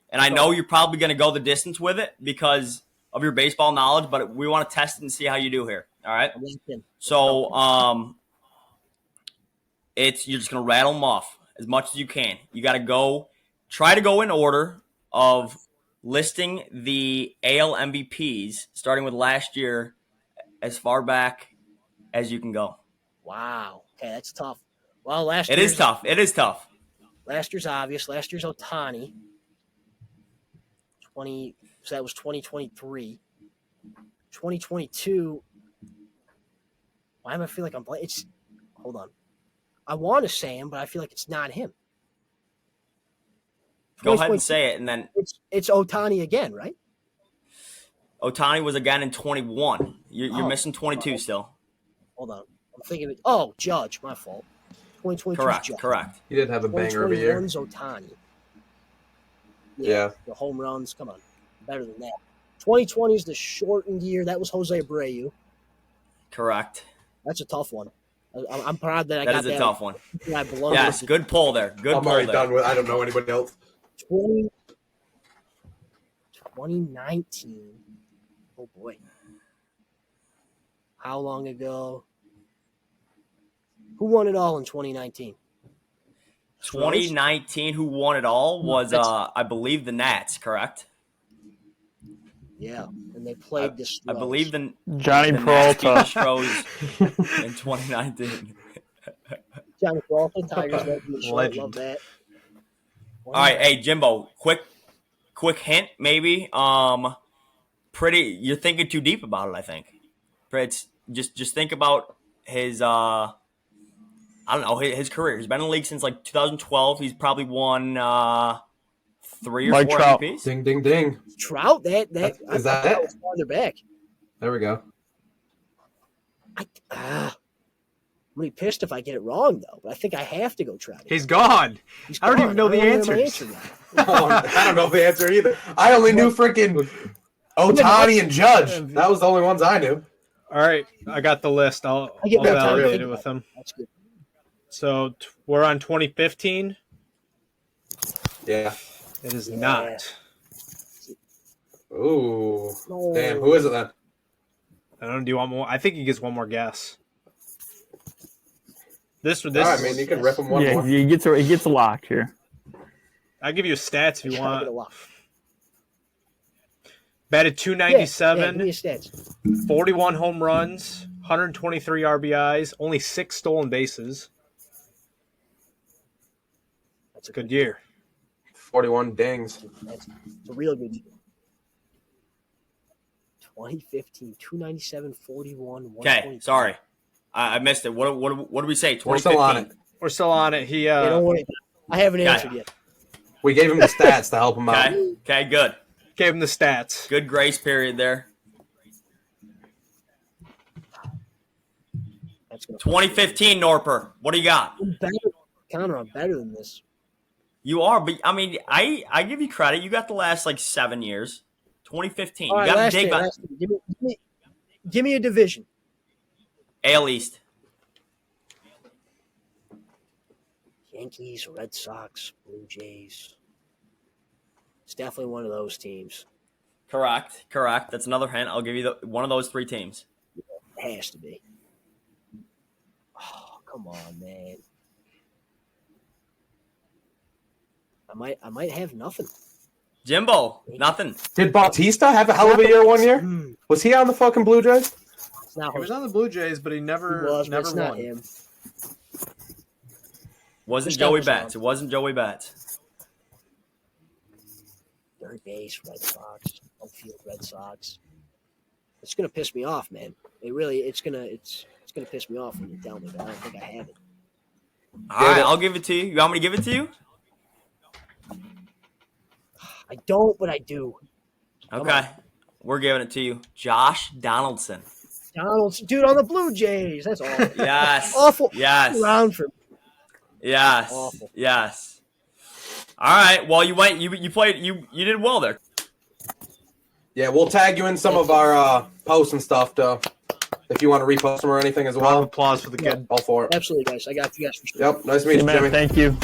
And I know you're probably going to go the distance with it because of your baseball knowledge, but we want to test it and see how you do here, all right? So you're just going to rattle them off as much as you can. You got to try to go in order of listing the AL MVPs, starting with last year, as far back as you can go. Wow. Okay, that's tough. Well, It is tough. Last year's obvious. Last year's Ohtani. So that was 2023. 2022. Why am I feel like I'm blank? Hold on. I want to say him, but I feel like it's not him. Go ahead and say it, and then it's Ohtani again, right? Ohtani was again in 21. You're missing 22 still. Hold on. I'm thinking of it. Oh, Judge. My fault. 2022 Correct. He did have a banger every year. 2021's Ohtani. Yeah. The home runs. Come on. Better than that. 2020 is the shortened year. That was Jose Abreu. Correct. That's a tough one. I'm proud that I got that. That is a tough one. Yes, good pull there. I'm already done with. I don't know anybody else. 2019. Oh boy. How long ago? Who won it all in 2019? 2019, who won it all was, I believe, the Nats, correct? Yeah, and they played this. I believe Johnny Peralta in 2019. Johnny Peralta, Tigers legend. Love that. All right, hey Jimbo, quick hint, maybe. You're thinking too deep about it. I think. It's just think about his. I don't know his career. He's been in the league since like 2012. He's probably won 3 or Mike 4 Trout. MVPs. Ding, ding, ding. Trout, Is that it? Farther back. There we go. I'm gonna be pissed if I get it wrong though, but I think I have to go Trout. He's gone. I don't even know the answers. I don't know the answer either. I only knew freaking Ohtani and Judge. That was the only ones I knew. All right, I got the list. I'll get more time to evaluate think it with about them. That's good. So we're on 2015. Yeah. It is not. Ooh. No. Damn. Who is it then? I don't know. Do you want more? I think he gets one more guess. This. All right, man. You can rip him one more. He gets locked here. I'll give you stats if you want. Get a lock. Batted 297, Yeah, give me your stats. 41 home runs, 123 RBIs, only 6 stolen bases. That's a good year. 41 dings. That's a real good year. 2015, 297, 41, Okay, sorry. I missed it. What did we say? 2015? We're still on it. We're still on it. He Yeah, don't worry. I haven't answered yet. We gave him the stats to help him out. Okay, good. gave him the stats. Good grace period there. 2015, Norper. What do you got? Connor, I'm better than this. You are, but I mean, I give you credit. You got the last like 7 years. 2015. All right, you got last to dig year, last year. Give me a division. AL East. Yankees, Red Sox, Blue Jays. It's definitely one of those teams. Correct. That's another hint. I'll give you one of those 3 teams. It has to be. Oh, come on, man. I might have nothing. Jimbo, nothing. Did Bautista have a hell of a year one year? Was he on the fucking Blue Jays? He was on the Blue Jays, but he never won. Not him. Wasn't Joey Bats. It wasn't Joey Bats. Third base, Red Sox. Outfield, Red Sox. It's gonna piss me off, man. It's gonna piss me off when you tell me, but I don't think I have it. All right, I'll give it to you. You want me to give it to you? I don't, but I do. Okay. We're giving it to you. Josh Donaldson. Dude, on the Blue Jays. That's awful. Yes. Awful. Yes. Round for me. Yes. Awful. Yes. All right. Well, you played. You did well there. Yeah, we'll tag you in some of our posts and stuff if you want to repost them or anything as well. Applause for the kid. All for it. Absolutely, guys. I got you guys for sure. Yep. Nice to meet you, Jimmy. Thank you.